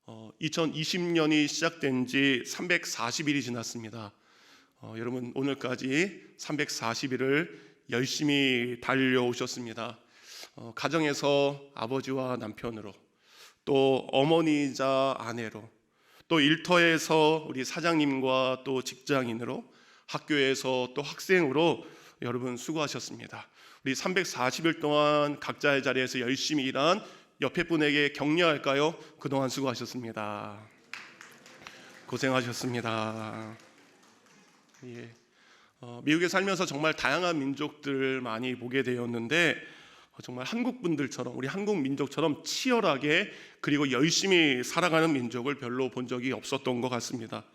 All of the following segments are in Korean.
2020년이 시작된 지 340일이 지났습니다. 여러분 오늘까지 340일을 열심히 달려오셨습니다. 가정에서 아버지와 남편으로, 또 어머니이자 아내로, 또 일터에서 우리 사장님과 또 직장인으로, 학교에서 또 학생으로 여러분 수고하셨습니다. 우리 340일 동안 각자의 자리에서 열심히 일한 옆에 분에게 격려할까요? 그동안 수고하셨습니다. 고생하셨습니다. 예. 미국에 살면서 정말 다양한 민족들 많이 보게 되었는데 정말 한국 분들처럼, 우리 한국 민족처럼 치열하게 그리고 열심히 살아가는 민족을 별로 본 적이 없었던 것 같습니다.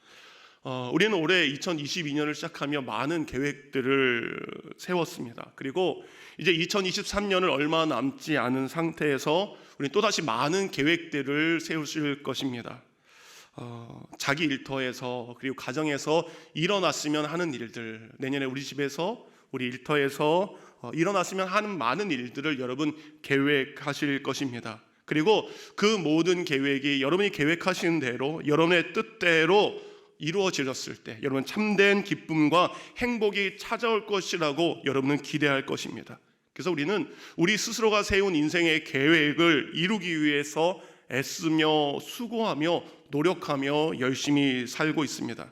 우리는 올해 2022년을 시작하며 많은 계획들을 세웠습니다. 그리고 이제 2023년을 얼마 남지 않은 상태에서 우리는 또다시 많은 계획들을 세우실 것입니다. 자기 일터에서 그리고 가정에서 일어났으면 하는 일들, 내년에 우리 집에서, 우리 일터에서 일어났으면 하는 많은 일들을 여러분 계획하실 것입니다. 그리고 그 모든 계획이 여러분이 계획하신 대로, 여러분의 뜻대로 이루어졌을 때 여러분 참된 기쁨과 행복이 찾아올 것이라고 여러분은 기대할 것입니다. 그래서 우리는 우리 스스로가 세운 인생의 계획을 이루기 위해서 애쓰며 수고하며 노력하며 열심히 살고 있습니다.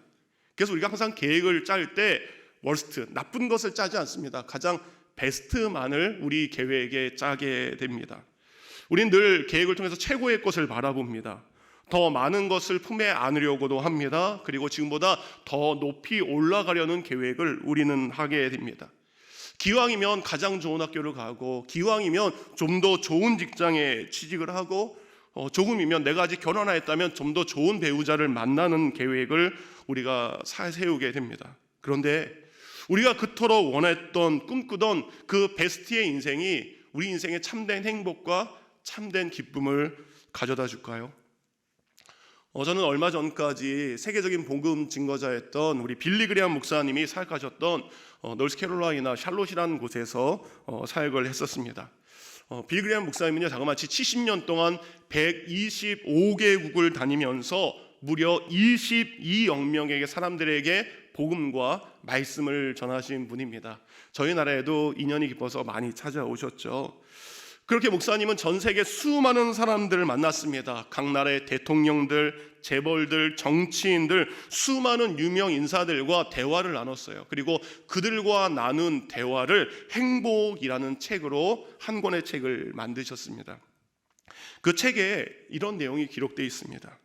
그래서 우리가 항상 계획을 짤 때 월스트, 나쁜 것을 짜지 않습니다. 가장 베스트만을 우리 계획에 짜게 됩니다. 우리는 늘 계획을 통해서 최고의 것을 바라봅니다. 더 많은 것을 품에 안으려고도 합니다. 그리고 지금보다 더 높이 올라가려는 계획을 우리는 하게 됩니다. 기왕이면 가장 좋은 학교를 가고, 기왕이면 좀 더 좋은 직장에 취직을 하고, 조금이면 내가 아직 결혼 안 했다면 좀 더 좋은 배우자를 만나는 계획을 우리가 세우게 됩니다. 그런데 우리가 그토록 원했던, 꿈꾸던 그 베스트의 인생이 우리 인생의 참된 행복과 참된 기쁨을 가져다 줄까요? 저는 얼마 전까지 세계적인 복음 증거자였던 우리 빌리 그레이엄 목사님이 사역하셨던 노스캐롤라이나 샬롯이라는 곳에서 사역을 했었습니다. 빌리 그레이엄 목사님은요, 자그마치 70년 동안 125개국을 다니면서 무려 22억 명에게, 사람들에게 복음과 말씀을 전하신 분입니다. 저희 나라에도 인연이 깊어서 많이 찾아오셨죠. 그렇게 목사님은 전 세계 수많은 사람들을 만났습니다. 각 나라의 대통령들, 재벌들, 정치인들, 수많은 유명 인사들과 대화를 나눴어요. 그리고 그들과 나눈 대화를 행복이라는 책으로 한 권의 책을 만드셨습니다. 그 책에 이런 내용이 기록되어 있습니다.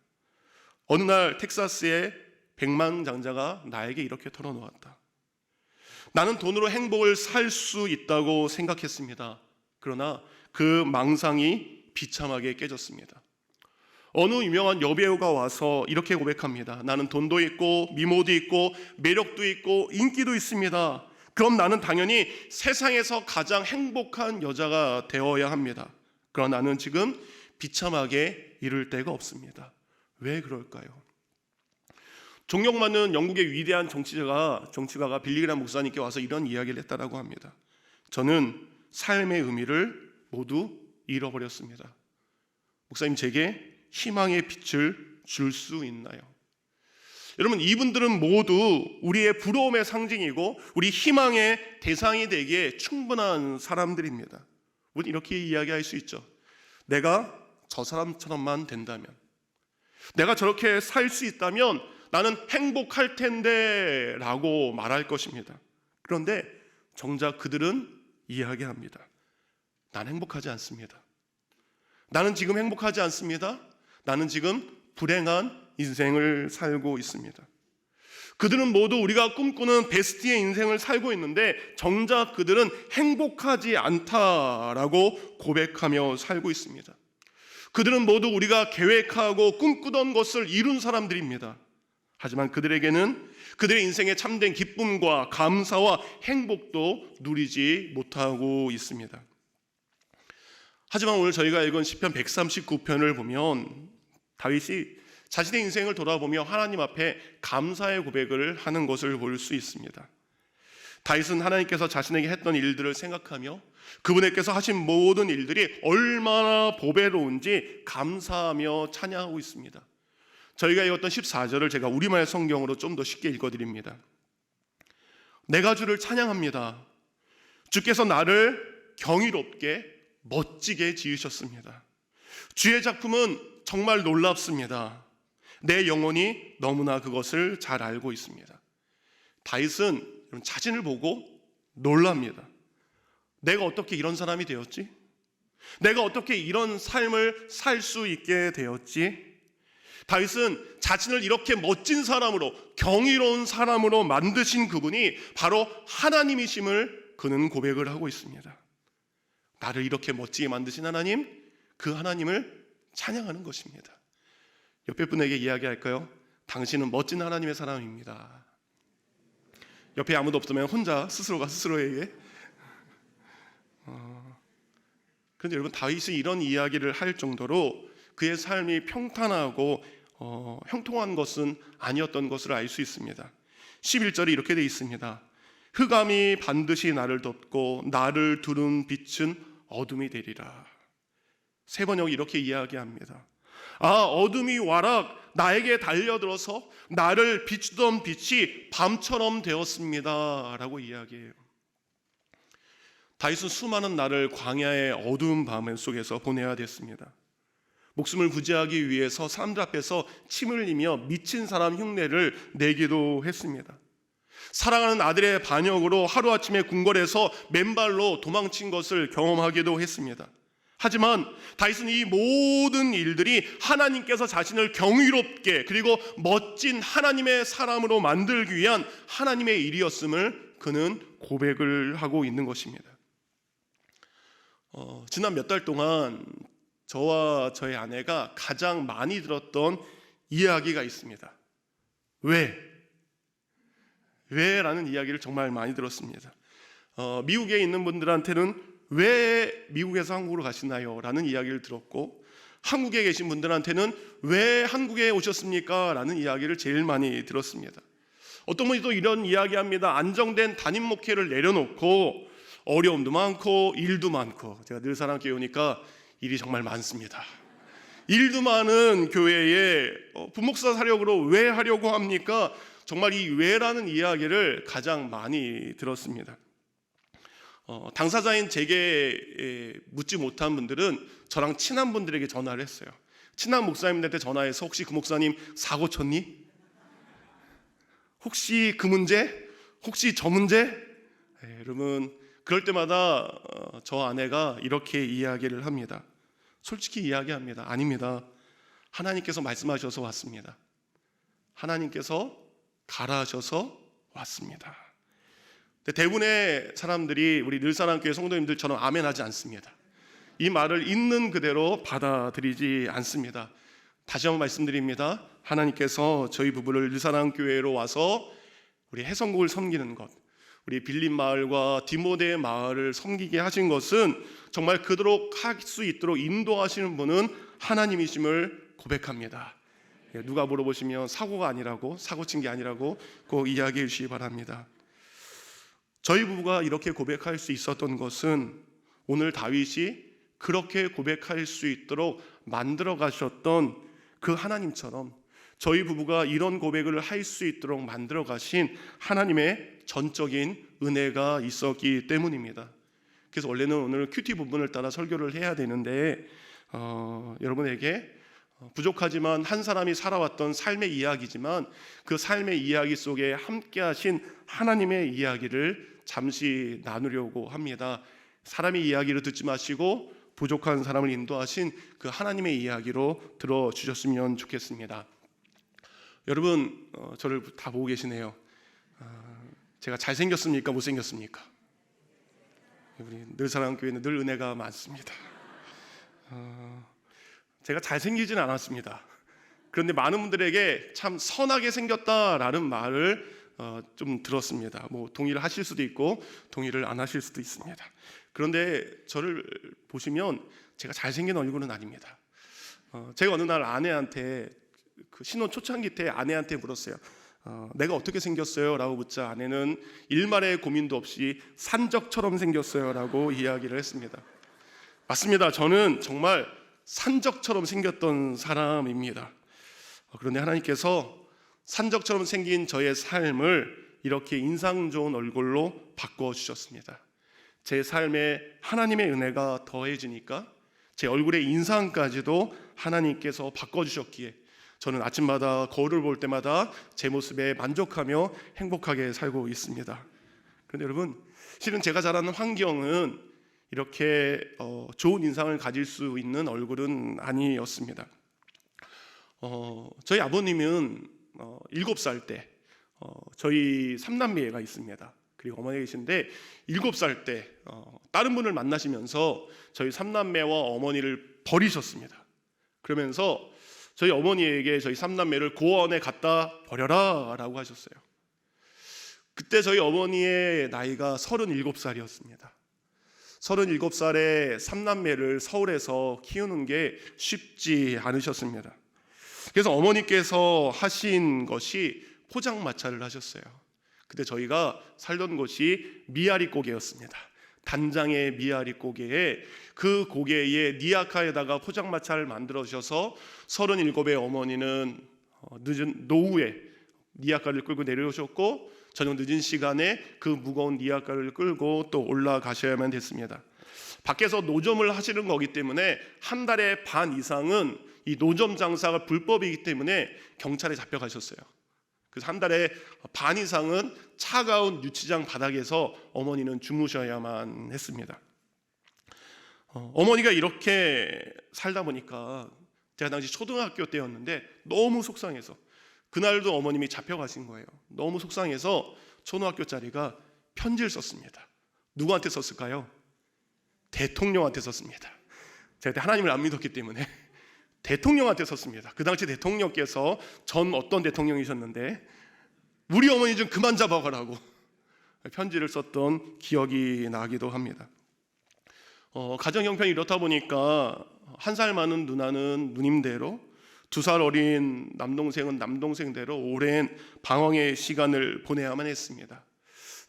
어느 날 텍사스의 백만장자가 나에게 이렇게 털어놓았다. 나는 돈으로 행복을 살 수 있다고 생각했습니다. 그러나 그 망상이 비참하게 깨졌습니다. 어느 유명한 여배우가 와서 이렇게 고백합니다. 나는 돈도 있고 미모도 있고 매력도 있고 인기도 있습니다. 그럼 나는 당연히 세상에서 가장 행복한 여자가 되어야 합니다. 그러나 나는 지금 비참하게 이룰 데가 없습니다. 왜 그럴까요? 존경받는 영국의 위대한 정치가가 빌리 그레이엄 목사님께 와서 이런 이야기를 했다라고 합니다. 저는 삶의 의미를 모두 잃어버렸습니다. 목사님, 제게 희망의 빛을 줄 수 있나요? 여러분, 이분들은 모두 우리의 부러움의 상징이고 우리 희망의 대상이 되기에 충분한 사람들입니다. 우리는 이렇게 이야기할 수 있죠. 내가 저 사람처럼만 된다면, 내가 저렇게 살 수 있다면 나는 행복할 텐데 라고 말할 것입니다. 그런데 정작 그들은 이야기합니다. 난 행복하지 않습니다. 나는 지금 행복하지 않습니다. 나는 지금 불행한 인생을 살고 있습니다. 그들은 모두 우리가 꿈꾸는 베스트의 인생을 살고 있는데 정작 그들은 행복하지 않다라고 고백하며 살고 있습니다. 그들은 모두 우리가 계획하고 꿈꾸던 것을 이룬 사람들입니다. 하지만 그들에게는 그들의 인생의 참된 기쁨과 감사와 행복도 누리지 못하고 있습니다. 하지만 오늘 저희가 읽은 시편 139편을 보면 다윗이 자신의 인생을 돌아보며 하나님 앞에 감사의 고백을 하는 것을 볼 수 있습니다. 다윗은 하나님께서 자신에게 했던 일들을 생각하며 그분께서 하신 모든 일들이 얼마나 보배로운지 감사하며 찬양하고 있습니다. 저희가 읽었던 14절을 제가 우리말 성경으로 좀 더 쉽게 읽어드립니다. 내가 주를 찬양합니다. 주께서 나를 경이롭게 멋지게 지으셨습니다. 주의 작품은 정말 놀랍습니다. 내 영혼이 너무나 그것을 잘 알고 있습니다. 다윗은 자신을 보고 놀랍니다. 내가 어떻게 이런 사람이 되었지? 내가 어떻게 이런 삶을 살 수 있게 되었지? 다윗은 자신을 이렇게 멋진 사람으로, 경이로운 사람으로 만드신 그분이 바로 하나님이심을 그는 고백을 하고 있습니다. 나를 이렇게 멋지게 만드신 하나님, 그 하나님을 찬양하는 것입니다. 옆에 분에게 이야기할까요? 당신은 멋진 하나님의 사람입니다. 옆에 아무도 없으면 혼자 스스로가 스스로에게. 그런데 여러분, 다윗이 이런 이야기를 할 정도로 그의 삶이 평탄하고 형통한 것은 아니었던 것을 알 수 있습니다. 11절이 이렇게 되어 있습니다. 흑암이 반드시 나를 덮고 나를 두른 빛은 어둠이 되리라. 세 번역이 이렇게 이야기합니다. 어둠이 와락 나에게 달려들어서 나를 비추던 빛이 밤처럼 되었습니다 라고 이야기해요. 다윗은 수많은 날을 광야의 어두운 밤 속에서 보내야 됐습니다. 목숨을 부지하기 위해서 사람들 앞에서 침을 흘리며 미친 사람 흉내를 내기도 했습니다. 사랑하는 아들의 반역으로 하루아침에 궁궐에서 맨발로 도망친 것을 경험하기도 했습니다. 하지만 다윗은 이 모든 일들이 하나님께서 자신을 경이롭게 그리고 멋진 하나님의 사람으로 만들기 위한 하나님의 일이었음을 그는 고백을 하고 있는 것입니다. 지난 몇 달 동안 저와 저의 아내가 가장 많이 들었던 이야기가 있습니다. 왜? 라는 이야기를 정말 많이 들었습니다. 미국에 있는 분들한테는 왜 미국에서 한국으로 가시나요? 라는 이야기를 들었고, 한국에 계신 분들한테는 왜 한국에 오셨습니까? 라는 이야기를 제일 많이 들었습니다. 어떤 분이 또 이런 이야기합니다. 안정된 담임 목회를 내려놓고 어려움도 많고 일도 많고, 제가 늘 사랑교회 오니까 일이 정말 많습니다. 일도 많은 교회에 부목사 사역으로 왜 하려고 합니까? 정말 이 왜라는 이야기를 가장 많이 들었습니다. 당사자인 제게 묻지 못한 분들은 저랑 친한 분들에게 전화를 했어요. 친한 목사님들한테 전화해서 혹시 그 목사님 사고 쳤니? 혹시 그 문제? 혹시 저 문제? 여러분, 그럴 때마다 저 아내가 이렇게 이야기를 합니다. 솔직히 이야기합니다. 아닙니다. 하나님께서 말씀하셔서 왔습니다. 하나님께서 가라 하셔서 왔습니다. 대부분의 사람들이 우리 늘사랑교회 성도님들처럼 아멘하지 않습니다. 이 말을 있는 그대로 받아들이지 않습니다. 다시 한번 말씀드립니다. 하나님께서 저희 부부를 늘사랑교회로 와서 우리 해성국을 섬기는 것, 우리 빌린 마을과 디모데 마을을 섬기게 하신 것은 정말 그도록 할 수 있도록 인도하시는 분은 하나님이심을 고백합니다. 누가 물어보시면 사고가 아니라고, 사고 친 게 아니라고 꼭 이야기해 주시기 바랍니다. 저희 부부가 이렇게 고백할 수 있었던 것은 오늘 다윗이 그렇게 고백할 수 있도록 만들어 가셨던 그 하나님처럼 저희 부부가 이런 고백을 할 수 있도록 만들어 가신 하나님의 전적인 은혜가 있었기 때문입니다. 그래서 원래는 오늘 큐티 부분을 따라 설교를 해야 되는데 여러분에게 부족하지만 한 사람이 살아왔던 삶의 이야기지만 그 삶의 이야기 속에 함께 하신 하나님의 이야기를 잠시 나누려고 합니다. 사람의 이야기를 듣지 마시고 부족한 사람을 인도하신 그 하나님의 이야기로 들어주셨으면 좋겠습니다. 여러분, 저를 다 보고 계시네요. 제가 잘생겼습니까? 못생겼습니까? 우리 늘사랑교회는 늘 은혜가 많습니다. 제가 잘생기진 않았습니다. 그런데 많은 분들에게 참 선하게 생겼다라는 말을 좀 들었습니다. 뭐 동의를 하실 수도 있고 동의를 안 하실 수도 있습니다. 그런데 저를 보시면 제가 잘생긴 얼굴은 아닙니다. 제가 어느 날 아내한테 그 신혼 초창기 때 아내한테 물었어요. 내가 어떻게 생겼어요? 라고 묻자 아내는 일말의 고민도 없이 산적처럼 생겼어요 라고 이야기를 했습니다. 맞습니다. 저는 정말 산적처럼 생겼던 사람입니다. 그런데 하나님께서 산적처럼 생긴 저의 삶을 이렇게 인상 좋은 얼굴로 바꿔주셨습니다. 제 삶에 하나님의 은혜가 더해지니까 제 얼굴의 인상까지도 하나님께서 바꿔주셨기에 저는 아침마다 거울을 볼 때마다 제 모습에 만족하며 행복하게 살고 있습니다. 그런데 여러분, 실은 제가 자라는 환경은 이렇게 좋은 인상을 가질 수 있는 얼굴은 아니었습니다. 저희 아버님은 7살 때 저희 3남매가 있습니다. 그리고 어머니가 계신데 7살 때 다른 분을 만나시면서 저희 3남매와 어머니를 버리셨습니다. 그러면서 저희 어머니에게 저희 3남매를 고아원에 갖다 버려라 라고 하셨어요. 그때 저희 어머니의 나이가 37살이었습니다. 37살에 3남매를 서울에서 키우는 게 쉽지 않으셨습니다. 그래서 어머니께서 하신 것이 포장마차를 하셨어요. 그때 저희가 살던 곳이 미아리 고개였습니다. 단장의 미아리 고개에 그 고개에 니아카에다가 포장마차를 만들어 주셔서 37의 어머니는 늦은 노후에 니아카를 끌고 내려오셨고 저녁 늦은 시간에 그 무거운 니아카를 끌고 또 올라가셔야만 됐습니다. 밖에서 노점을 하시는 거기 때문에 한 달에 반 이상은 이 노점 장사가 불법이기 때문에 경찰에 잡혀가셨어요. 그래서 한 달에 반 이상은 차가운 유치장 바닥에서 어머니는 주무셔야만 했습니다. 어머니가 이렇게 살다 보니까 제가 당시 초등학교 때였는데 너무 속상해서 그날도 어머님이 잡혀가신 거예요. 너무 속상해서 초등학교짜리가 편지를 썼습니다. 누구한테 썼을까요? 대통령한테 썼습니다. 제가 그때 하나님을 안 믿었기 때문에 대통령한테 썼습니다. 그 당시 대통령께서 전 어떤 대통령이셨는데 우리 어머니 좀 그만 잡아가라고 편지를 썼던 기억이 나기도 합니다. 가정 형편이 이렇다 보니까 1살 많은 누나는 누님대로 2살 어린 남동생은 남동생대로 오랜 방황의 시간을 보내야만 했습니다.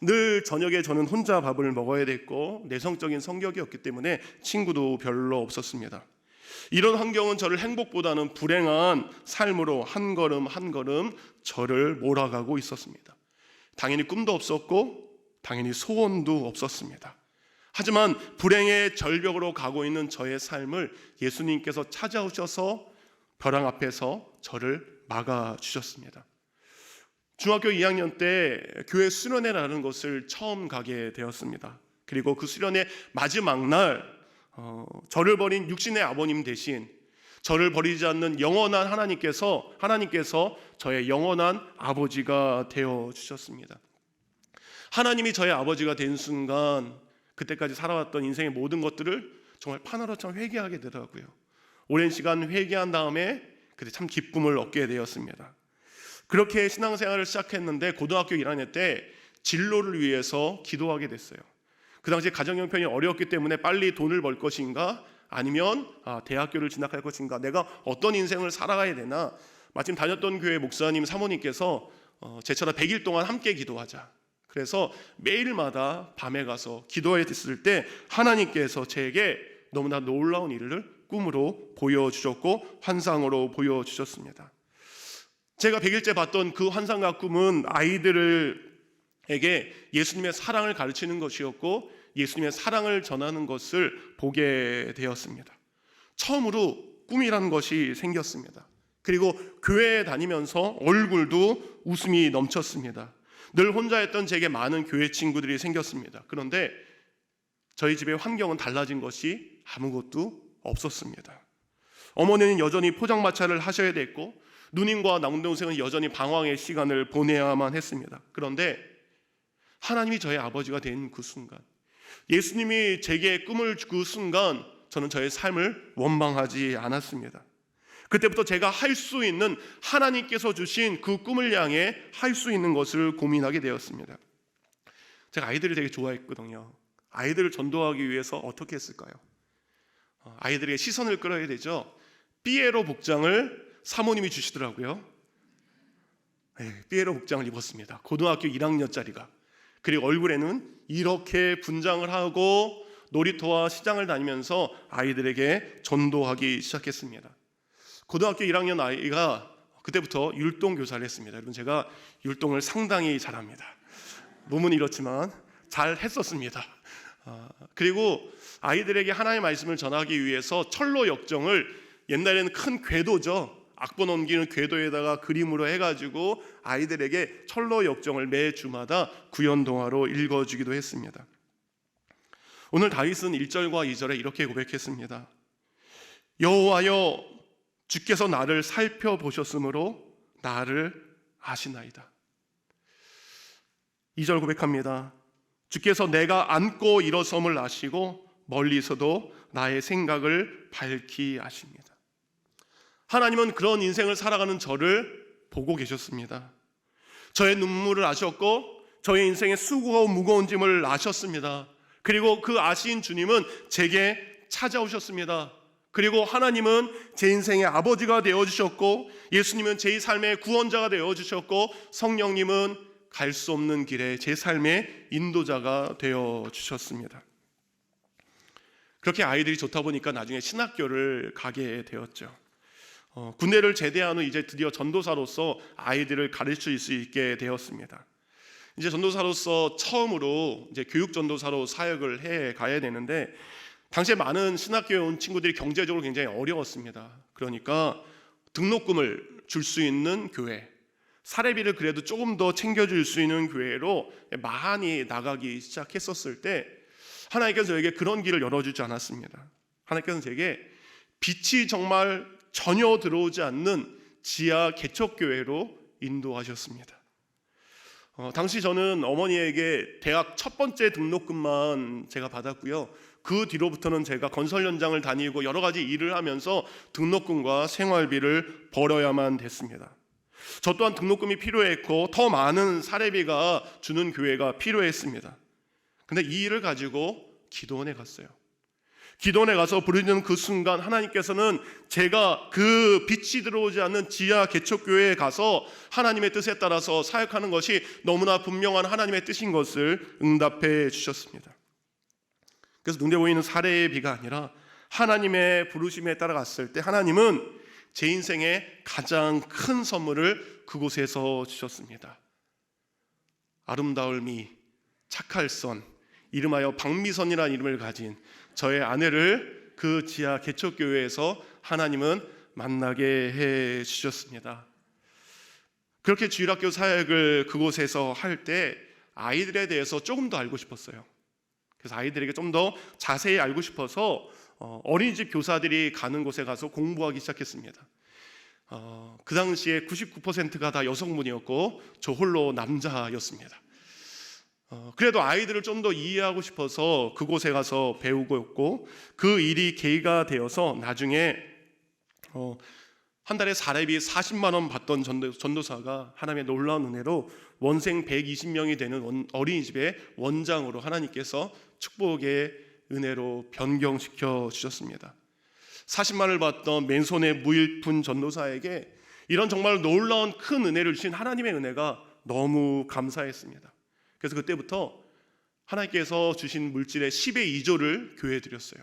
늘 저녁에 저는 혼자 밥을 먹어야 됐고 내성적인 성격이었기 때문에 친구도 별로 없었습니다. 이런 환경은 저를 행복보다는 불행한 삶으로 한 걸음 한 걸음 저를 몰아가고 있었습니다. 당연히 꿈도 없었고 당연히 소원도 없었습니다. 하지만 불행의 절벽으로 가고 있는 저의 삶을 예수님께서 찾아오셔서 벼랑 앞에서 저를 막아주셨습니다. 중학교 2학년 때 교회 수련회라는 것을 처음 가게 되었습니다. 그리고 그 수련회 마지막 날 저를 버린 육신의 아버님 대신 저를 버리지 않는 영원한 하나님께서 저의 영원한 아버지가 되어 주셨습니다. 하나님이 저의 아버지가 된 순간 그때까지 살아왔던 인생의 모든 것들을 정말 파나로처럼 회개하게 되더라고요. 오랜 시간 회개한 다음에 그때 참 기쁨을 얻게 되었습니다. 그렇게 신앙생활을 시작했는데 고등학교 1학년 때 진로를 위해서 기도하게 됐어요. 그 당시에 가정 형편이 어려웠기 때문에 빨리 돈을 벌 것인가 아니면 대학교를 진학할 것인가, 내가 어떤 인생을 살아가야 되나. 마침 다녔던 교회 목사님 사모님께서 제처럼 100일 동안 함께 기도하자. 그래서 매일마다 밤에 가서 기도해야 됐을 때 하나님께서 제게 너무나 놀라운 일을 꿈으로 보여주셨고 환상으로 보여주셨습니다. 제가 100일째 봤던 그 환상과 꿈은 아이들에게 예수님의 사랑을 가르치는 것이었고 예수님의 사랑을 전하는 것을 보게 되었습니다. 처음으로 꿈이라는 것이 생겼습니다. 그리고 교회에 다니면서 얼굴도 웃음이 넘쳤습니다. 늘 혼자였던 제게 많은 교회 친구들이 생겼습니다. 그런데 저희 집의 환경은 달라진 것이 아무것도 없었습니다. 어머니는 여전히 포장마차를 하셔야 됐고 누님과 남동생은 여전히 방황의 시간을 보내야만 했습니다. 그런데 하나님이 저의 아버지가 된 그 순간, 예수님이 제게 꿈을 그 순간 저는 저의 삶을 원망하지 않았습니다. 그때부터 제가 할 수 있는, 하나님께서 주신 그 꿈을 향해 할 수 있는 것을 고민하게 되었습니다. 제가 아이들을 되게 좋아했거든요. 아이들을 전도하기 위해서 어떻게 했을까요? 아이들에게 시선을 끌어야 되죠. 삐에로 복장을 사모님이 주시더라고요. 삐에로 복장을 입었습니다. 고등학교 1학년짜리가. 그리고 얼굴에는 이렇게 분장을 하고 놀이터와 시장을 다니면서 아이들에게 전도하기 시작했습니다. 고등학교 1학년 아이가 그때부터 율동 교사를 했습니다. 여러분, 제가 율동을 상당히 잘합니다. 몸은 이렇지만 잘 했었습니다. 그리고 아이들에게 하나님의 말씀을 전하기 위해서 철로 역정을, 옛날에는 큰 궤도죠, 악보 넘기는 궤도에다가 그림으로 해가지고 아이들에게 철로 역정을 매 주마다 구연동화로 읽어주기도 했습니다. 오늘 다윗은 1절과 2절에 이렇게 고백했습니다. 여호와여, 주께서 나를 살펴보셨으므로 나를 아시나이다. 2절 고백합니다. 주께서 내가 앉고 일어섬을 아시고 멀리서도 나의 생각을 밝히 아십니다. 하나님은 그런 인생을 살아가는 저를 보고 계셨습니다. 저의 눈물을 아셨고 저의 인생의 수고하고 무거운 짐을 아셨습니다. 그리고 그 아신 주님은 제게 찾아오셨습니다. 그리고 하나님은 제 인생의 아버지가 되어주셨고, 예수님은 제 삶의 구원자가 되어주셨고, 성령님은 갈 수 없는 길에 제 삶의 인도자가 되어주셨습니다. 그렇게 아이들이 좋다 보니까 나중에 신학교를 가게 되었죠. 군대를 제대한 후 이제 드디어 전도사로서 아이들을 가르칠 수 있게 되었습니다. 이제 전도사로서 처음으로 이제 교육 전도사로 사역을 해 가야 되는데, 당시에 많은 신학교에 온 친구들이 경제적으로 굉장히 어려웠습니다. 그러니까 등록금을 줄 수 있는 교회, 사례비를 그래도 조금 더 챙겨줄 수 있는 교회로 많이 나가기 시작했었을 때, 하나님께서 저에게 그런 길을 열어주지 않았습니다. 하나님께서 제게 빛이 정말 전혀 들어오지 않는 지하 개척교회로 인도하셨습니다. 당시 저는 어머니에게 대학 첫 번째 등록금만 제가 받았고요. 그 뒤로부터는 제가 건설 현장을 다니고 여러 가지 일을 하면서 등록금과 생활비를 벌어야만 됐습니다. 저 또한 등록금이 필요했고 더 많은 사례비가 주는 교회가 필요했습니다. 근데 이 일을 가지고 기도원에 갔어요. 기도원에 가서 부르짖는 그 순간 하나님께서는 제가 그 빛이 들어오지 않는 지하 개척교회에 가서 하나님의 뜻에 따라서 사역하는 것이 너무나 분명한 하나님의 뜻인 것을 응답해 주셨습니다. 그래서 눈에 보이는 사례비가 아니라 하나님의 부르심에 따라갔을 때 하나님은 제 인생의 가장 큰 선물을 그곳에서 주셨습니다. 아름다울미, 착할선, 이름하여 박미선이라는 이름을 가진 저의 아내를 그 지하 개척교회에서 하나님은 만나게 해 주셨습니다. 그렇게 주일학교 사역을 그곳에서 할 때 아이들에 대해서 조금 더 알고 싶었어요. 그래서 아이들에게 좀 더 자세히 알고 싶어서 어린이집 교사들이 가는 곳에 가서 공부하기 시작했습니다. 그 당시에 99%가 다 여성분이었고 저 홀로 남자였습니다. 그래도 아이들을 좀 더 이해하고 싶어서 그곳에 가서 배우고 있고, 그 일이 계기가 되어서 나중에 한 달에 사례비 40만 원 받던 전도사가 하나님의 놀라운 은혜로 원생 120명이 되는 어린이집의 원장으로 하나님께서 축복의 은혜로 변경시켜 주셨습니다. 40만 원을 받던 맨손의 무일푼 전도사에게 이런 정말 놀라운 큰 은혜를 주신 하나님의 은혜가 너무 감사했습니다. 그래서 그때부터 하나님께서 주신 물질의 10의 2조를 교회에 드렸어요.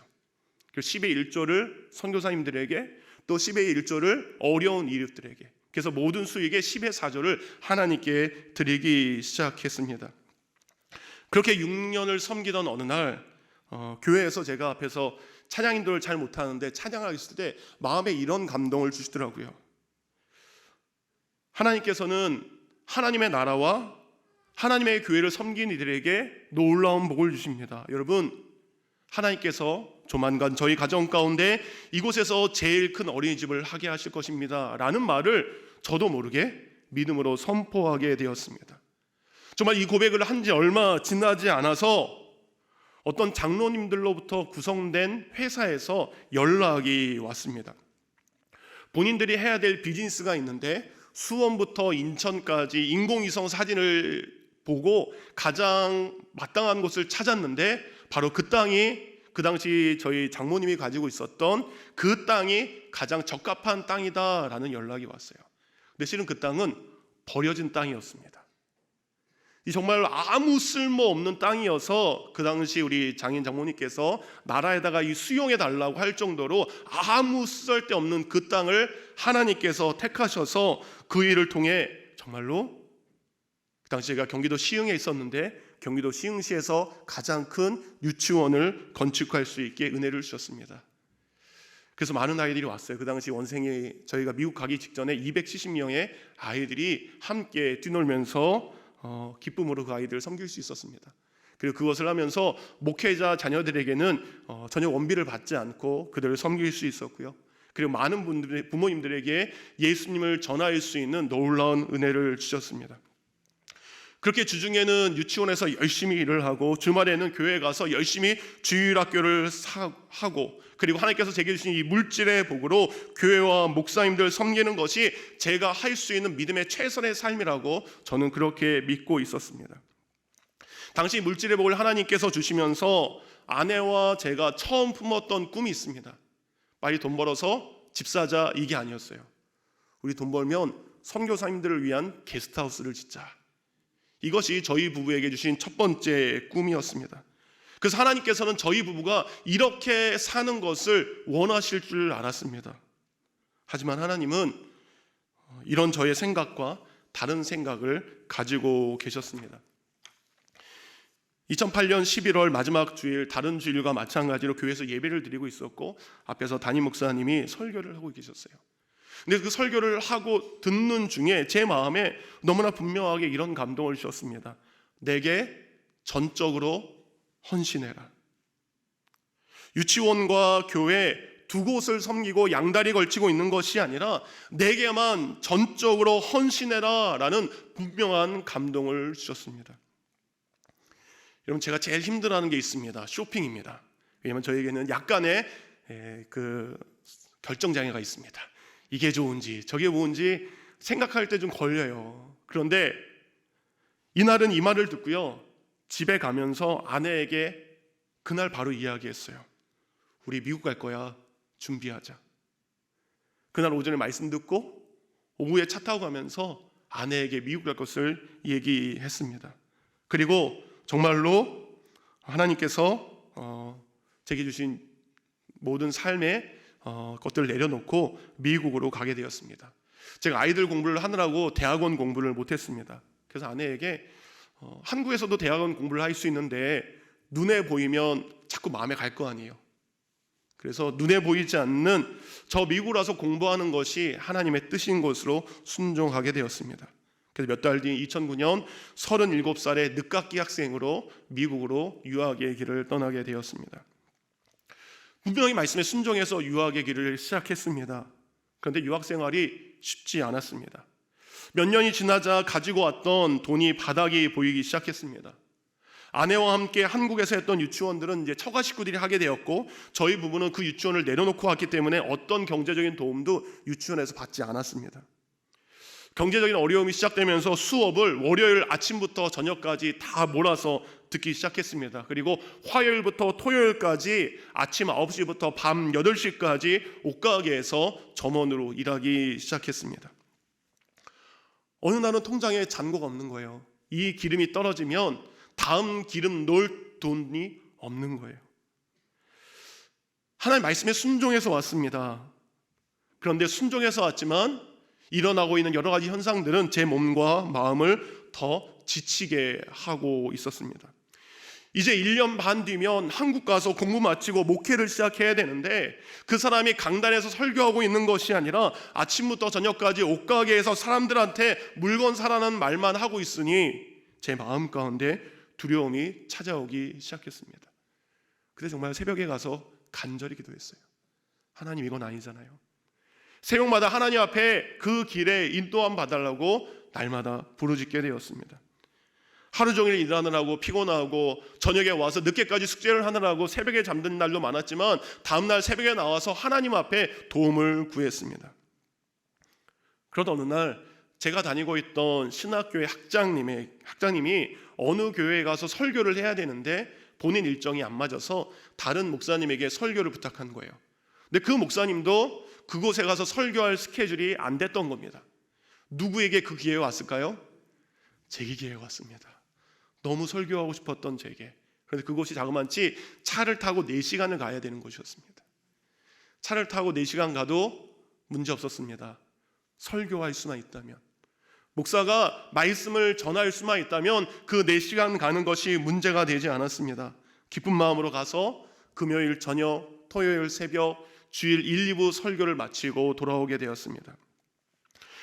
그 10의 1조를 선교사님들에게, 또 10의 1조를 어려운 이웃들에게, 그래서 모든 수익의 10의 4조를 하나님께 드리기 시작했습니다. 그렇게 6년을 섬기던 어느 날 교회에서 제가 앞에서 찬양 인도를 잘 못하는데 찬양하고 있을 때 마음에 이런 감동을 주시더라고요. 하나님께서는 하나님의 나라와 하나님의 교회를 섬긴 이들에게 놀라운 복을 주십니다. 여러분, 하나님께서 조만간 저희 가정 가운데 이곳에서 제일 큰 어린이집을 하게 하실 것입니다 라는 말을 저도 모르게 믿음으로 선포하게 되었습니다. 정말 이 고백을 한 지 얼마 지나지 않아서 어떤 장로님들로부터 구성된 회사에서 연락이 왔습니다. 본인들이 해야 될 비즈니스가 있는데 수원부터 인천까지 인공위성 사진을 보고 가장 마땅한 곳을 찾았는데 바로 그 땅이 그 당시 저희 장모님이 가지고 있었던 그 땅이 가장 적합한 땅이다라는 연락이 왔어요. 근데 실은 그 땅은 버려진 땅이었습니다. 이 정말 아무 쓸모없는 땅이어서 그 당시 우리 장인 장모님께서 나라에다가 이 수용해 달라고 할 정도로 아무 쓸데없는 그 땅을 하나님께서 택하셔서 그 일을 통해 정말로 그 당시 제가 경기도 시흥에 있었는데 경기도 시흥시에서 가장 큰 유치원을 건축할 수 있게 은혜를 주셨습니다. 그래서 많은 아이들이 왔어요. 그 당시 원생이 저희가 미국 가기 직전에 270명의 아이들이 함께 뛰놀면서 기쁨으로 그 아이들을 섬길 수 있었습니다. 그리고 그것을 하면서 목회자 자녀들에게는 전혀 원비를 받지 않고 그들을 섬길 수 있었고요. 그리고 많은 분들의 부모님들에게 예수님을 전할 수 있는 놀라운 은혜를 주셨습니다. 그렇게 주중에는 유치원에서 열심히 일을 하고 주말에는 교회에 가서 열심히 주일학교를 하고 그리고 하나님께서 제게 주신 이 물질의 복으로 교회와 목사님들 섬기는 것이 제가 할 수 있는 믿음의 최선의 삶이라고 저는 그렇게 믿고 있었습니다. 당시 물질의 복을 하나님께서 주시면서 아내와 제가 처음 품었던 꿈이 있습니다. 빨리 돈 벌어서 집 사자, 이게 아니었어요. 우리 돈 벌면 선교사님들을 위한 게스트하우스를 짓자. 이것이 저희 부부에게 주신 첫 번째 꿈이었습니다. 그래서 하나님께서는 저희 부부가 이렇게 사는 것을 원하실 줄 알았습니다. 하지만 하나님은 이런 저의 생각과 다른 생각을 가지고 계셨습니다. 2008년 11월 마지막 주일, 다른 주일과 마찬가지로 교회에서 예배를 드리고 있었고 앞에서 담임 목사님이 설교를 하고 계셨어요. 근데 그 설교를 하고 듣는 중에 제 마음에 너무나 분명하게 이런 감동을 주셨습니다. 내게 전적으로 헌신해라. 유치원과 교회 두 곳을 섬기고 양다리 걸치고 있는 것이 아니라 내게만 전적으로 헌신해라 라는 분명한 감동을 주셨습니다. 여러분, 제가 제일 힘들어하는 게 있습니다. 쇼핑입니다. 왜냐하면 저에게는 약간의 그 결정장애가 있습니다. 이게 좋은지 저게 좋은지 생각할 때 좀 걸려요. 그런데 이날은 이 말을 듣고요, 집에 가면서 아내에게 그날 바로 이야기했어요. 우리 미국 갈 거야. 준비하자. 그날 오전에 말씀 듣고 오후에 차 타고 가면서 아내에게 미국 갈 것을 얘기했습니다. 그리고 정말로 하나님께서 제게 주신 모든 삶의 것들을 내려놓고 미국으로 가게 되었습니다. 제가 아이들 공부를 하느라고 대학원 공부를 못했습니다. 그래서 아내에게 한국에서도 대학원 공부를 할 수 있는데 눈에 보이면 자꾸 마음에 갈 거 아니에요. 그래서 눈에 보이지 않는 저 미국으로 와서 공부하는 것이 하나님의 뜻인 것으로 순종하게 되었습니다. 그래서 몇 달 뒤 2009년 37살의 늦깎이 학생으로 미국으로 유학의 길을 떠나게 되었습니다. 분명히 말씀에 순종해서 유학의 길을 시작했습니다. 그런데 유학 생활이 쉽지 않았습니다. 몇 년이 지나자 가지고 왔던 돈이 바닥이 보이기 시작했습니다. 아내와 함께 한국에서 했던 유치원들은 이제 처가 식구들이 하게 되었고 저희 부부는 그 유치원을 내려놓고 왔기 때문에 어떤 경제적인 도움도 유치원에서 받지 않았습니다. 경제적인 어려움이 시작되면서 수업을 월요일 아침부터 저녁까지 다 몰아서 듣기 시작했습니다. 그리고 화요일부터 토요일까지 아침 9시부터 밤 8시까지 옷가게에서 점원으로 일하기 시작했습니다. 어느 날은 통장에 잔고가 없는 거예요. 이 기름이 떨어지면 다음 기름 넣을 돈이 없는 거예요. 하나님 말씀에 순종해서 왔습니다. 그런데 순종해서 왔지만 일어나고 있는 여러 가지 현상들은 제 몸과 마음을 더 지치게 하고 있었습니다. 이제 1년 반 뒤면 한국 가서 공부 마치고 목회를 시작해야 되는데 그 사람이 강단에서 설교하고 있는 것이 아니라 아침부터 저녁까지 옷가게에서 사람들한테 물건 사라는 말만 하고 있으니 제 마음 가운데 두려움이 찾아오기 시작했습니다. 그래서 정말 새벽에 가서 간절히 기도했어요. 하나님, 이건 아니잖아요. 새벽마다 하나님 앞에 그 길에 인도함 봐달라고 날마다 부르짖게 되었습니다. 하루 종일 일하느라고 피곤하고 저녁에 와서 늦게까지 숙제를 하느라고 새벽에 잠든 날도 많았지만 다음날 새벽에 나와서 하나님 앞에 도움을 구했습니다. 그러다 어느 날 제가 다니고 있던 신학교의 학장님이 어느 교회에 가서 설교를 해야 되는데 본인 일정이 안 맞아서 다른 목사님에게 설교를 부탁한 거예요. 근데 그 목사님도 그곳에 가서 설교할 스케줄이 안 됐던 겁니다. 누구에게 그 기회가 왔을까요? 제게 기회가 왔습니다. 너무 설교하고 싶었던 제게. 그런데 그곳이 자그마치 차를 타고 4시간을 가야 되는 곳이었습니다. 차를 타고 4시간 가도 문제 없었습니다. 설교할 수만 있다면, 목사가 말씀을 전할 수만 있다면 그 4시간 가는 것이 문제가 되지 않았습니다. 기쁜 마음으로 가서 금요일 저녁, 토요일 새벽, 주일 1, 2부 설교를 마치고 돌아오게 되었습니다.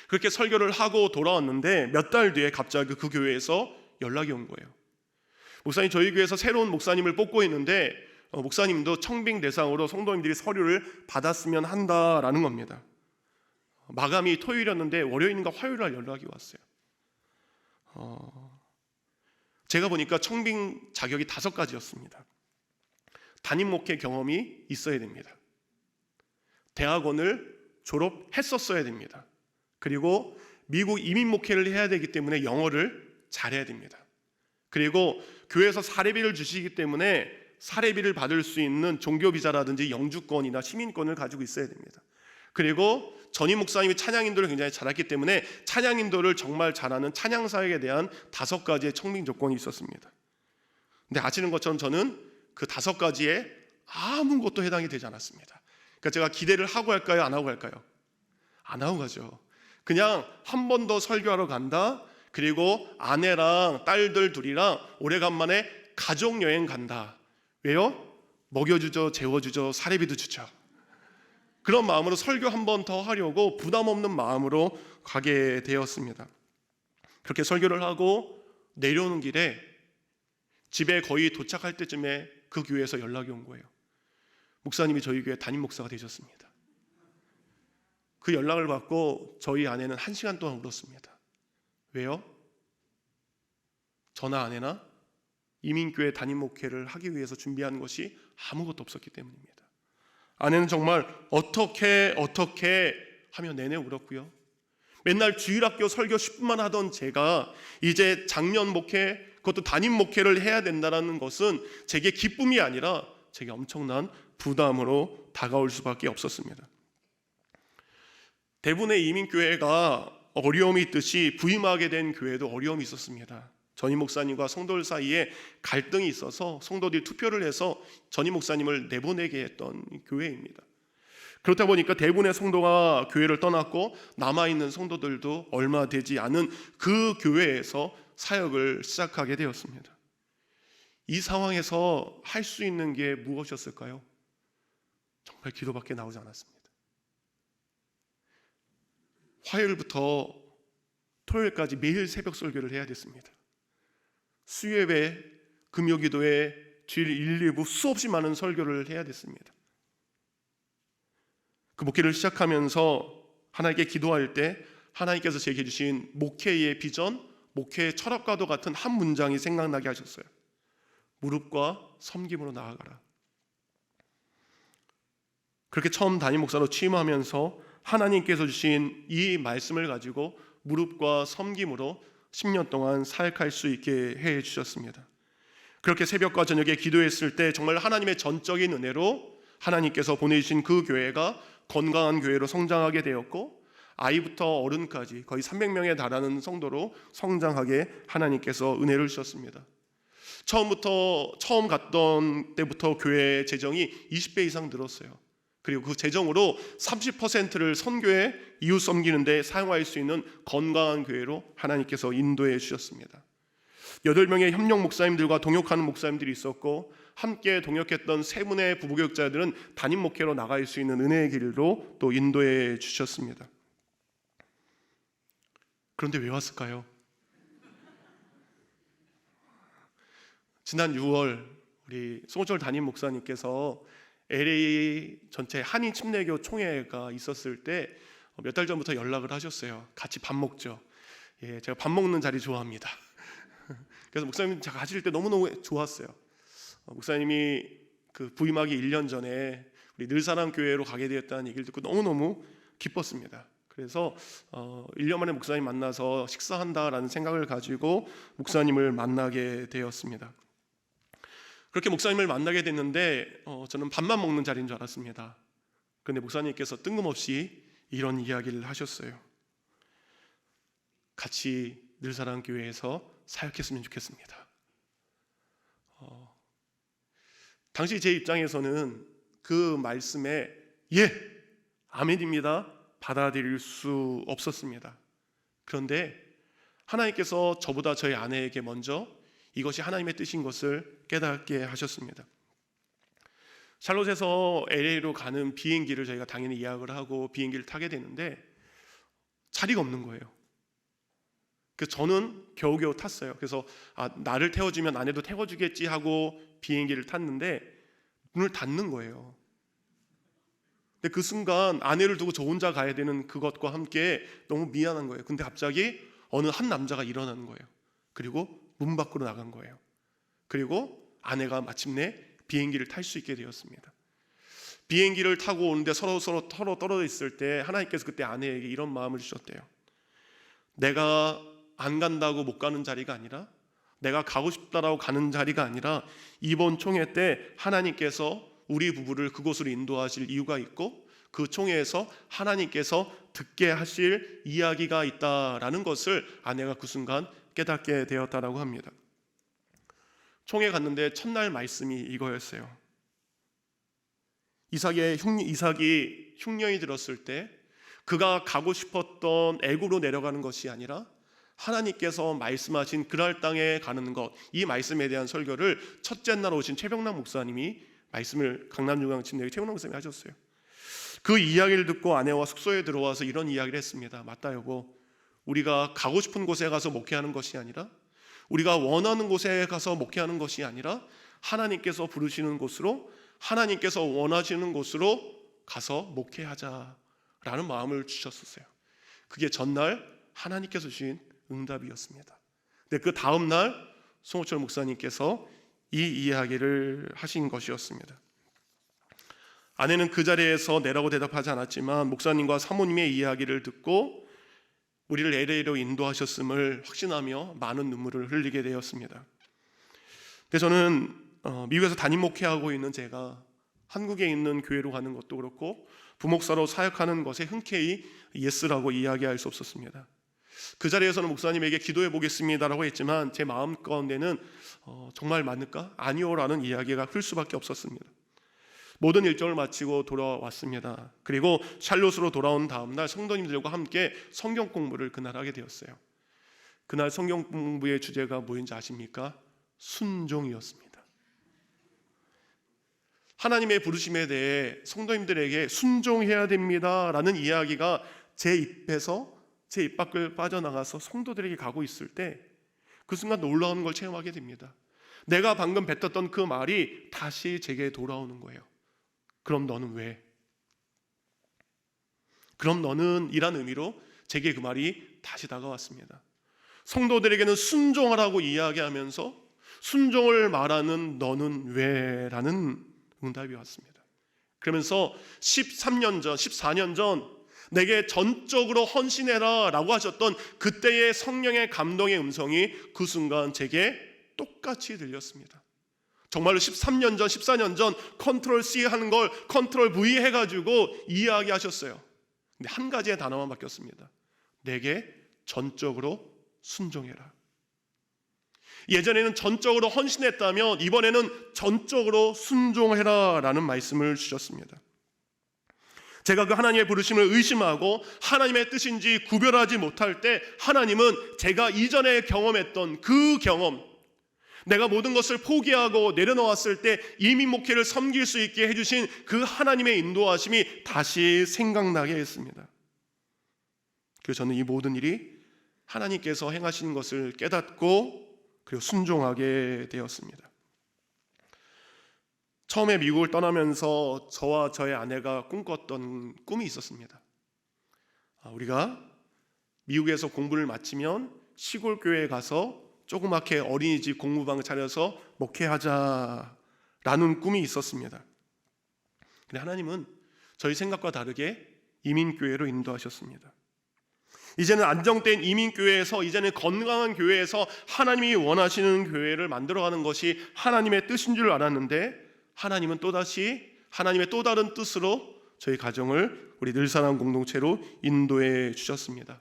그렇게 설교를 하고 돌아왔는데 몇 달 뒤에 갑자기 그 교회에서 연락이 온 거예요. 목사님, 저희 교회에서 새로운 목사님을 뽑고 있는데 목사님도 청빙 대상으로 성도님들이 서류를 받았으면 한다라는 겁니다. 마감이 토요일이었는데 월요일인가 화요일 날 연락이 왔어요. 제가 보니까 청빙 자격이 5가지였습니다. 담임 목회 경험이 있어야 됩니다. 대학원을 졸업했었어야 됩니다. 그리고 미국 이민 목회를 해야 되기 때문에 영어를 잘해야 됩니다. 그리고 교회에서 사례비를 주시기 때문에 사례비를 받을 수 있는 종교비자라든지 영주권이나 시민권을 가지고 있어야 됩니다. 그리고 전임 목사님이 찬양인도를 굉장히 잘했기 때문에 찬양인도를 정말 잘하는 찬양사역에 대한 5가지의 청빙 조건이 있었습니다. 근데 아시는 것처럼 저는 그 5가지에 아무것도 해당이 되지 않았습니다. 그러니까 제가 기대를 하고 할까요? 안 하고 할까요? 안 하고 가죠. 그냥 한 번 더 설교하러 간다. 그리고 아내랑 딸들 둘이랑 오래간만에 가족여행 간다. 왜요? 먹여주죠, 재워주죠, 사례비도 주죠. 그런 마음으로 설교 한 번 더 하려고 부담 없는 마음으로 가게 되었습니다. 그렇게 설교를 하고 내려오는 길에 집에 거의 도착할 때쯤에 그 교회에서 연락이 온 거예요. 목사님이 저희 교회 담임 목사가 되셨습니다. 그 연락을 받고 저희 아내는 1시간 동안 울었습니다. 왜요? 저나 아내나 이민교회 담임 목회를 하기 위해서 준비한 것이 아무것도 없었기 때문입니다. 아내는 정말 어떻게 하며 내내 울었고요. 맨날 주일학교 설교 10분만 하던 제가 이제 작년 목회, 그것도 담임 목회를 해야 된다는 것은 제게 기쁨이 아니라 제게 엄청난 부담으로 다가올 수밖에 없었습니다. 대부분의 이민교회가 어려움이 있듯이 부임하게 된 교회도 어려움이 있었습니다. 전임 목사님과 성도들 사이에 갈등이 있어서 성도들이 투표를 해서 전임 목사님을 내보내게 했던 교회입니다. 그렇다 보니까 대부분의 성도가 교회를 떠났고 남아있는 성도들도 얼마 되지 않은 그 교회에서 사역을 시작하게 되었습니다. 이 상황에서 할 수 있는 게 무엇이었을까요? 정말 기도밖에 나오지 않았습니다. 화요일부터 토요일까지 매일 새벽 설교를 해야 됐습니다. 수요예배, 금요기도회, 주일 1, 2부 수없이 많은 설교를 해야 됐습니다. 그 목회를 시작하면서 하나님께 기도할 때 하나님께서 제게 주신 목회의 비전, 목회의 철학과도 같은 한 문장이 생각나게 하셨어요. 무릎과 섬김으로 나아가라. 그렇게 처음 담임 목사로 취임하면서 하나님께서 주신 이 말씀을 가지고 무릎과 섬김으로 10년 동안 사역할 수 있게 해 주셨습니다. 그렇게 새벽과 저녁에 기도했을 때 정말 하나님의 전적인 은혜로 하나님께서 보내주신 그 교회가 건강한 교회로 성장하게 되었고, 아이부터 어른까지 거의 300명에 달하는 성도로 성장하게 하나님께서 은혜를 주셨습니다. 처음 갔던 때부터 교회 재정이 20배 이상 늘었어요. 그리고 그 재정으로 30%를 선교에 이웃 섬기는 데 사용할 수 있는 건강한 교회로 하나님께서 인도해 주셨습니다. 8명의 협력 목사님들과 동역하는 목사님들이 있었고, 함께 동역했던 3분의 부부교육자들은 담임 목회로 나갈 수 있는 은혜의 길로 또 인도해 주셨습니다. 그런데 왜 왔을까요? 지난 6월 우리 송호철 담임 목사님께서 LA 전체 한인 침례교 총회가 있었을 때 몇 달 전부터 연락을 하셨어요. 같이 밥 먹죠. 예, 제가 밥 먹는 자리 좋아합니다. 그래서 목사님 제가 가실 때 너무너무 좋았어요. 목사님이 그 부임하기 1년 전에 우리 늘사랑 교회로 가게 되었다는 얘기를 듣고 너무너무 기뻤습니다. 그래서 1년 만에 목사님 만나서 식사한다라는 생각을 가지고 목사님을 만나게 되었습니다. 그렇게 목사님을 만나게 됐는데 저는 밥만 먹는 자리인 줄 알았습니다. 그런데 목사님께서 뜬금없이 이런 이야기를 하셨어요. 같이 늘사랑교회에서 사역했으면 좋겠습니다. 당시 제 입장에서는 그 말씀에 아멘입니다 받아들일 수 없었습니다. 그런데 하나님께서 저보다 저희 아내에게 먼저 이것이 하나님의 뜻인 것을 깨닫게 하셨습니다. 샬롯에서 LA로 가는 비행기를 저희가 당연히 예약을 하고 비행기를 타게 되는데 자리가 없는 거예요. 그래서 저는 겨우겨우 탔어요. 그래서 나를 태워주면 아내도 태워주겠지 하고 비행기를 탔는데 문을 닫는 거예요. 근데 그 순간 아내를 두고 저 혼자 가야 되는 그것과 함께 너무 미안한 거예요. 근데 갑자기 어느 한 남자가 일어나는 거예요. 그리고 문 밖으로 나간 거예요. 그리고 아내가 마침내 비행기를 탈 수 있게 되었습니다. 비행기를 타고 오는데 서로 떨어져 있을 때 하나님께서 그때 아내에게 이런 마음을 주셨대요. 내가 안 간다고 못 가는 자리가 아니라, 내가 가고 싶다라고 가는 자리가 아니라, 이번 총회 때 하나님께서 우리 부부를 그곳으로 인도하실 이유가 있고 그 총회에서 하나님께서 듣게 하실 이야기가 있다라는 것을 아내가 그 순간 깨닫게 되었다라고 합니다. 총회 갔는데 첫날 말씀이 이거였어요. 이삭이 흉년이 들었을 때 그가 가고 싶었던 애굽으로 내려가는 것이 아니라 하나님께서 말씀하신 그랄 땅에 가는 것, 이 말씀에 대한 설교를 첫째 날 오신 최병남 목사님이 말씀을 강남중앙침례교회 최병남 목사님이 하셨어요. 그 이야기를 듣고 아내와 숙소에 들어와서 이런 이야기를 했습니다. 맞다 여보, 우리가 가고 싶은 곳에 가서 목회하는 것이 아니라, 우리가 원하는 곳에 가서 목회하는 것이 아니라 하나님께서 부르시는 곳으로, 하나님께서 원하시는 곳으로 가서 목회하자라는 마음을 주셨었어요. 그게 전날 하나님께서 주신 응답이었습니다. 근데 그 다음 날 송호철 목사님께서 이 이야기를 하신 것이었습니다. 아내는 그 자리에서 네라고 대답하지 않았지만 목사님과 사모님의 이야기를 듣고 우리를 LA로 인도하셨음을 확신하며 많은 눈물을 흘리게 되었습니다. 근데 저는 미국에서 담임 목회하고 있는 제가 한국에 있는 교회로 가는 것도 그렇고 부목사로 사역하는 것에 흔쾌히 예스라고 이야기할 수 없었습니다. 그 자리에서는 목사님에게 기도해 보겠습니다라고 했지만 제 마음 가운데는 정말 맞을까? 아니요라는 이야기가 흘 수밖에 없었습니다. 모든 일정을 마치고 돌아왔습니다. 그리고 샬롯으로 돌아온 다음 날 성도님들과 함께 성경 공부를 그날 하게 되었어요. 그날 성경 공부의 주제가 뭐인지 아십니까? 순종이었습니다. 하나님의 부르심에 대해 성도님들에게 순종해야 됩니다라는 이야기가 제 입 밖을 빠져나가서 성도들에게 가고 있을 때 그 순간 놀라운 걸 체험하게 됩니다. 내가 방금 뱉었던 그 말이 다시 제게 돌아오는 거예요. 그럼 너는 왜? 그럼 너는? 이란 의미로 제게 그 말이 다시 다가왔습니다. 성도들에게는 순종하라고 이야기하면서 순종을 말하는 너는 왜? 라는 응답이 왔습니다. 그러면서 14년 전 내게 전적으로 헌신해라 라고 하셨던 그때의 성령의 감동의 음성이 그 순간 제게 똑같이 들렸습니다. 정말로 13년 전, 14년 전 컨트롤 C 하는 걸 컨트롤 V 해가지고 이야기하셨어요. 근데 한 가지의 단어만 바뀌었습니다. 내게 전적으로 순종해라. 예전에는 전적으로 헌신했다면 이번에는 전적으로 순종해라 라는 말씀을 주셨습니다. 제가 그 하나님의 부르심을 의심하고 하나님의 뜻인지 구별하지 못할 때 하나님은 제가 이전에 경험했던 그 경험, 내가 모든 것을 포기하고 내려놓았을 때 이민 목회를 섬길 수 있게 해주신 그 하나님의 인도하심이 다시 생각나게 했습니다. 그래서 저는 이 모든 일이 하나님께서 행하신 것을 깨닫고 그리고 순종하게 되었습니다. 처음에 미국을 떠나면서 저와 저의 아내가 꿈꿨던 꿈이 있었습니다. 우리가 미국에서 공부를 마치면 시골 교회에 가서 조그맣게 어린이집 공부방을 차려서 목회하자라는 꿈이 있었습니다. 근데 하나님은 저희 생각과 다르게 이민교회로 인도하셨습니다. 이제는 안정된 이민교회에서, 이제는 건강한 교회에서 하나님이 원하시는 교회를 만들어가는 것이 하나님의 뜻인 줄 알았는데 하나님은 또다시 하나님의 또 다른 뜻으로 저희 가정을 우리 늘사랑 공동체로 인도해 주셨습니다.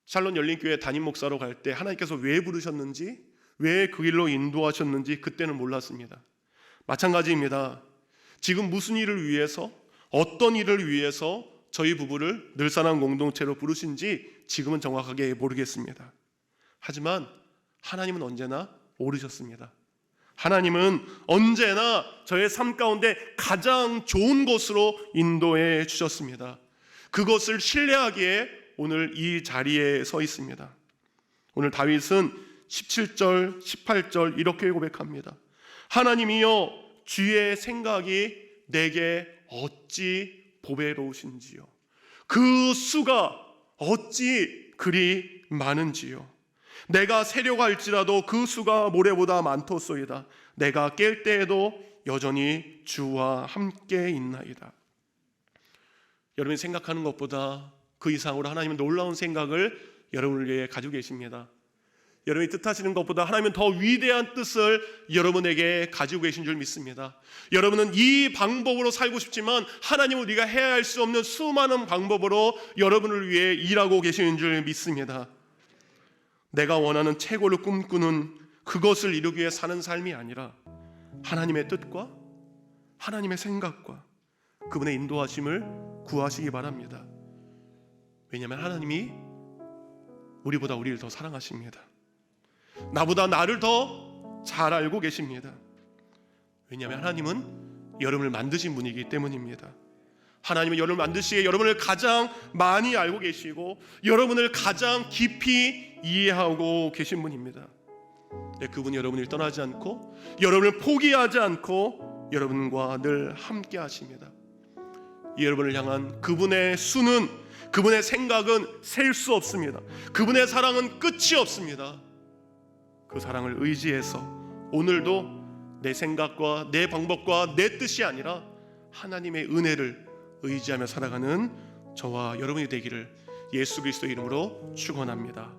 샬롯 열린교회 담임 목사로 갈 때 하나님께서 왜 부르셨는지, 왜 그 길로 인도하셨는지 그때는 몰랐습니다. 마찬가지입니다. 지금 무슨 일을 위해서, 어떤 일을 위해서 저희 부부를 늘사랑 공동체로 부르신지 지금은 정확하게 모르겠습니다. 하지만 하나님은 언제나 오르셨습니다. 하나님은 언제나 저의 삶 가운데 가장 좋은 곳으로 인도해 주셨습니다. 그것을 신뢰하기에 오늘 이 자리에 서 있습니다. 오늘 다윗은 17절, 18절 이렇게 고백합니다. 하나님이여, 주의 생각이 내게 어찌 보배로우신지요. 그 수가 어찌 그리 많은지요. 내가 새려고 할지라도 그 수가 모래보다 많도소이다. 내가 깰 때에도 여전히 주와 함께 있나이다. 여러분이 생각하는 것보다 그 이상으로 하나님은 놀라운 생각을 여러분을 위해 가지고 계십니다. 여러분이 뜻하시는 것보다 하나님은 더 위대한 뜻을 여러분에게 가지고 계신 줄 믿습니다. 여러분은 이 방법으로 살고 싶지만 하나님은 우리가 해야 할 수 없는 수많은 방법으로 여러분을 위해 일하고 계시는 줄 믿습니다. 내가 원하는 최고를 꿈꾸는 그것을 이루기 위해 사는 삶이 아니라 하나님의 뜻과 하나님의 생각과 그분의 인도하심을 구하시기 바랍니다. 왜냐하면 하나님이 우리보다 우리를 더 사랑하십니다. 나보다 나를 더 잘 알고 계십니다. 왜냐하면 하나님은 여러분을 만드신 분이기 때문입니다. 하나님은 여러분을 만드시기에 여러분을 가장 많이 알고 계시고 여러분을 가장 깊이 이해하고 계신 분입니다. 그분이 여러분을 떠나지 않고 여러분을 포기하지 않고 여러분과 늘 함께 하십니다. 여러분을 향한 그분의 수는, 그분의 생각은 셀 수 없습니다. 그분의 사랑은 끝이 없습니다. 그 사랑을 의지해서 오늘도 내 생각과 내 방법과 내 뜻이 아니라 하나님의 은혜를 의지하며 살아가는 저와 여러분이 되기를 예수 그리스도의 이름으로 축원합니다.